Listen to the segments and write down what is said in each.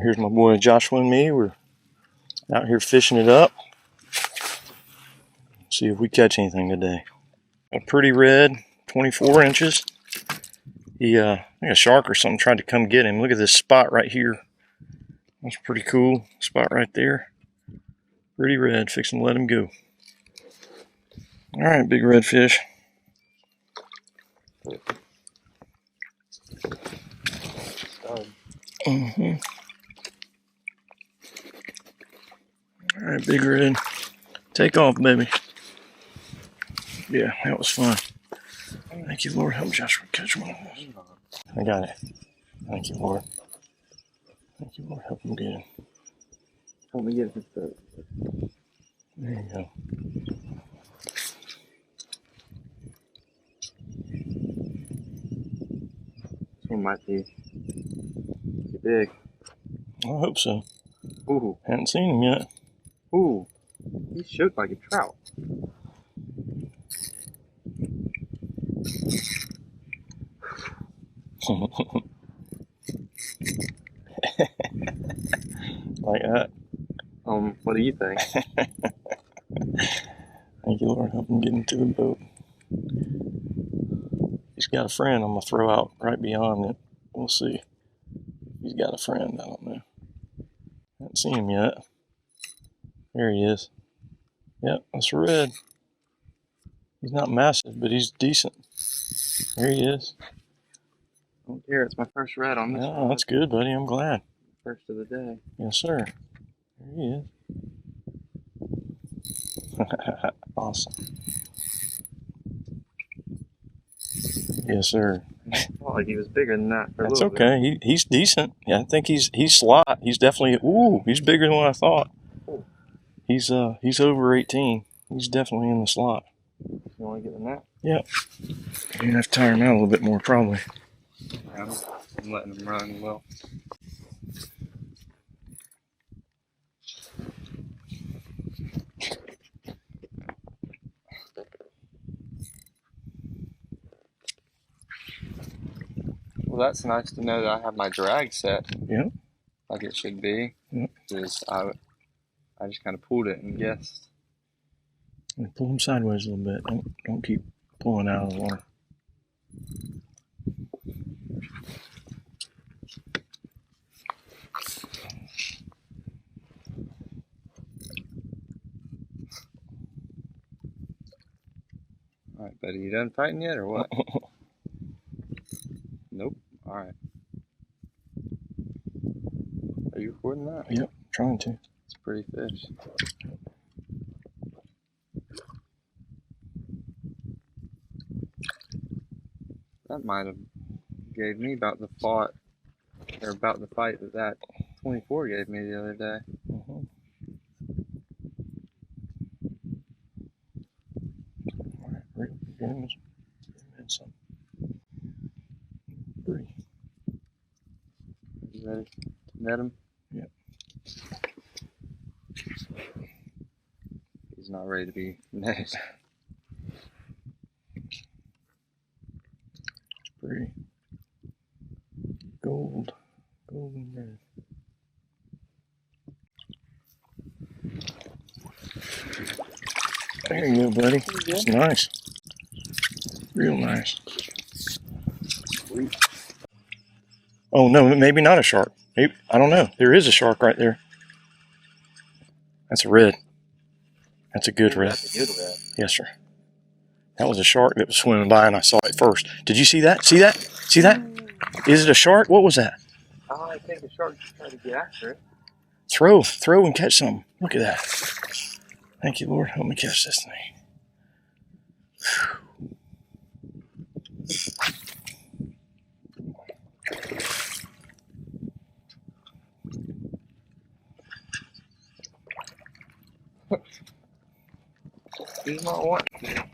Here's my boy Joshua and me. We're out here fishing it up. See if we catch anything today. A pretty red, 24 inches. He, I think a shark or something tried to come get him. Look at this spot right here. That's pretty cool. Spot right there. Pretty red. Fixing to let him go. All right, big redfish. Mm-hmm. All right, big red. Take off, baby. Yeah, that was fun. Thank you, Lord. Help Joshua catch one of those. I got it. Thank you, Lord. Thank you, Lord. Help him get him. Help me get this boat. There you go. This one might be too big. I hope so. Ooh. Haven't seen him yet. Ooh. He shook like a trout. Like that. What do you think? Thank you, Lord. Help him get into the boat. He's got a friend I'm going to throw out right beyond it. We'll see. He's got a friend. I don't know. Haven't seen him yet. There he is. Yep, that's a red. He's not massive, but he's decent. There he is. I don't care. It's my first red on this Yeah, one. that's good, buddy. I'm glad. First of the day. Yes, sir. There he is. Awesome. Yes, sir. I felt like he was bigger than that. That's okay. He's decent. Yeah, I think he's slot. He's definitely. Ooh, he's bigger than what I thought. Ooh. He's over 18. He's definitely in the slot. You want to get in that? Yep. You're gonna have to tire him out a little bit more, probably. Yeah, I'm letting him run well. Well, that's nice to know that I have my drag set. Yep. Like it should be. Yep. Because I just kind of pulled it and guessed. And pull him sideways a little bit. Don't keep pulling out of the water. All right, buddy. You done fighting yet or what? Nope. All right. Are you recording that? Yep, trying to. It's a pretty fish. That might have gave me about the fight that 24 gave me the other day. Mm-hmm. All right, bring in some. 3. You ready to net him? Yep. He's not ready to be netted. It's pretty. Golden red. There you go, buddy. It's nice. Real nice. Sweet. Oh, no, maybe not a shark. Maybe, I don't know. There is a shark right there. That's a red. That's a good red. That's a good red. Yes, sir. That was a shark that was swimming by and I saw it first. Did you see that? See that? See that? Is it a shark? What was that? Oh, I think the shark just tried to get after it. Throw and catch something. Look at that. Thank you, Lord. Help me catch this thing. He's not wanting to.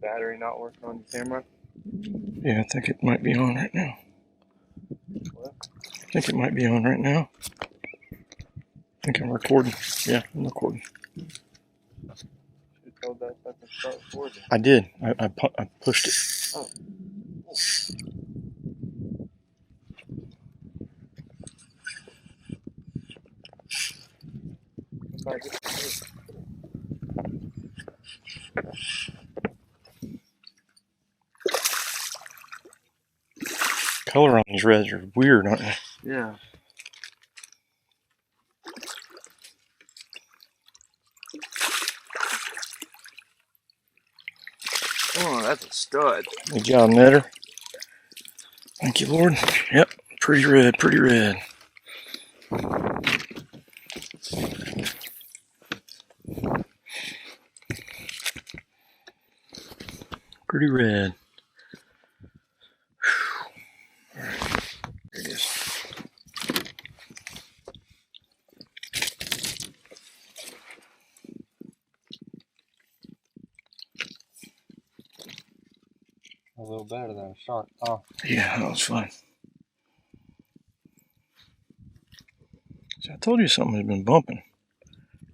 Battery not working on the camera? Yeah, I think it might be on right now. What? I think it might be on right now. I think I'm recording. Yeah, I'm recording. that fucking start forward. I did. I pushed it. Oh. Color on these reds are weird, aren't they? Yeah. Oh, that's a stud. Good job, Netter. Thank you, Lord. Yep, pretty red, pretty red. Pretty red. All right, there it is. A little better than a shark. Oh. Yeah, that was fun. See, I told you something had been bumping.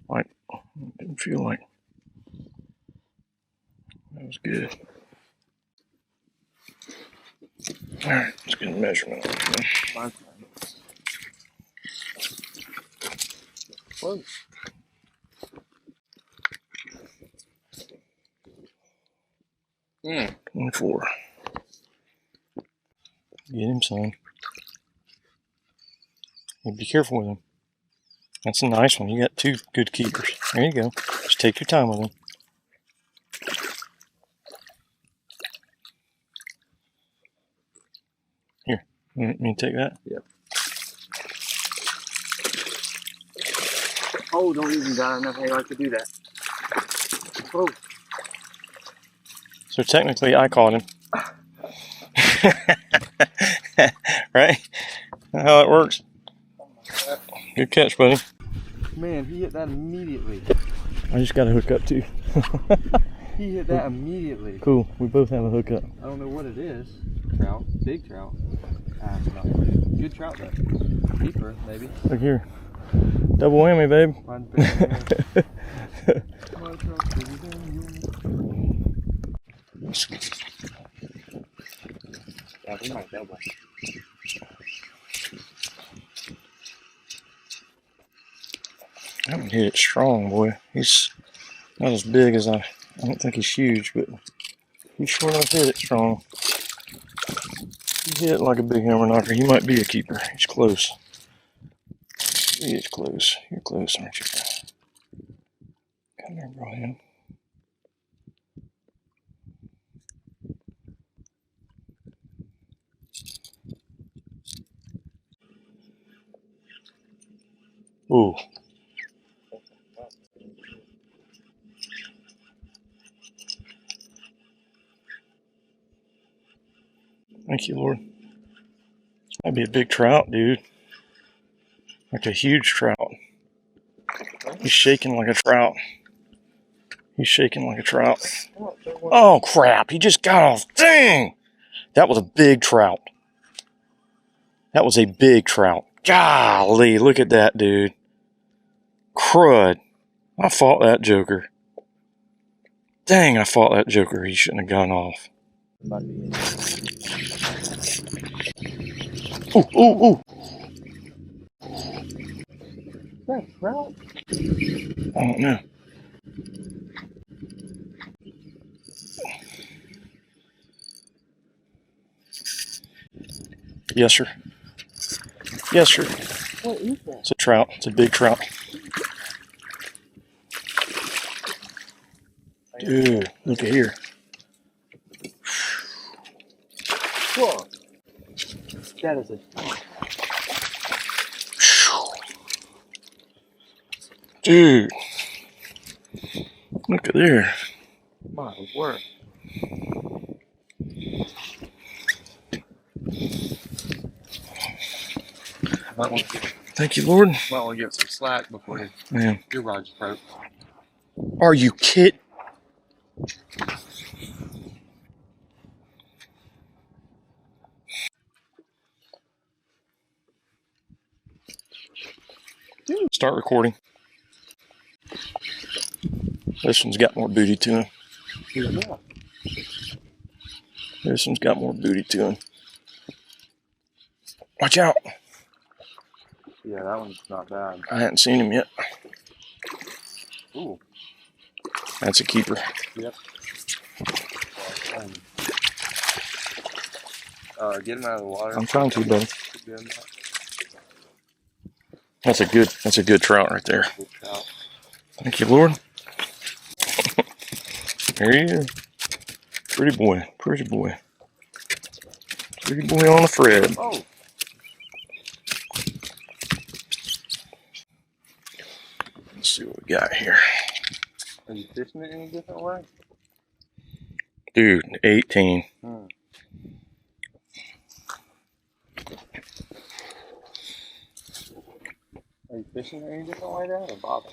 Like, it didn't feel like that was good. All right, let's get a measurement on it. Fine. Whoa. Mm. 24. Get him, son. You be careful with him. That's a nice one. You got two good keepers. There you go. Just take your time with him. Here, you want me to take that? Yep. Oh, don't even got enough hair to do that. Oh. So technically, I caught him. Right? How it works. Good catch, buddy. Man, he hit that immediately. I just got a hookup too. He hit that immediately. Cool. We both have a hookup. I don't know what it is. Trout. Big trout. No. Good trout though. Keeper, maybe. Look here. Double whammy, babe. Yeah, we might double. That one hit it strong, boy. He's not as big as I don't think he's huge, but he sure enough hit it strong. He hit it like a big hammer knocker. He might be a keeper. He's close. He is close. You're close, aren't you? Come here, Brian. Ooh. Thank you, Lord. This might be a big trout, dude. Like a huge trout. He's shaking like a trout. He's shaking like a trout. Oh, crap. He just got off. Dang! That was a big trout. That was a big trout. Golly, look at that, dude. Crud. I fought that joker. Dang, I fought that joker. He shouldn't have gone off. Ooh, ooh, ooh. Is that a trout? I don't know. Yes, sir. Yes, sir. What is that? It's a trout. It's a big trout. Dude, look at here. Whoa. That is a... Dude. Look at there. My word. Thank you, Lord. Might want to give some slack before Man. your rod's broke. Are you kidding? Start recording. This one's got more booty to him. Yeah. This one's got more booty to him. Watch out. Yeah, that one's not bad. I hadn't seen him yet. Ooh. That's a keeper. Yep. Get him out of the water. I'm trying to, buddy. Good enough. That's a good trout right there. Good trout. Thank you, Lord. There he is. Pretty boy. Pretty boy. Pretty boy on the FRED. Oh. Let's see what we got here. Are you fishing it any different way? Dude, 18. Are you fishing it any different way, Dad, or bobbing?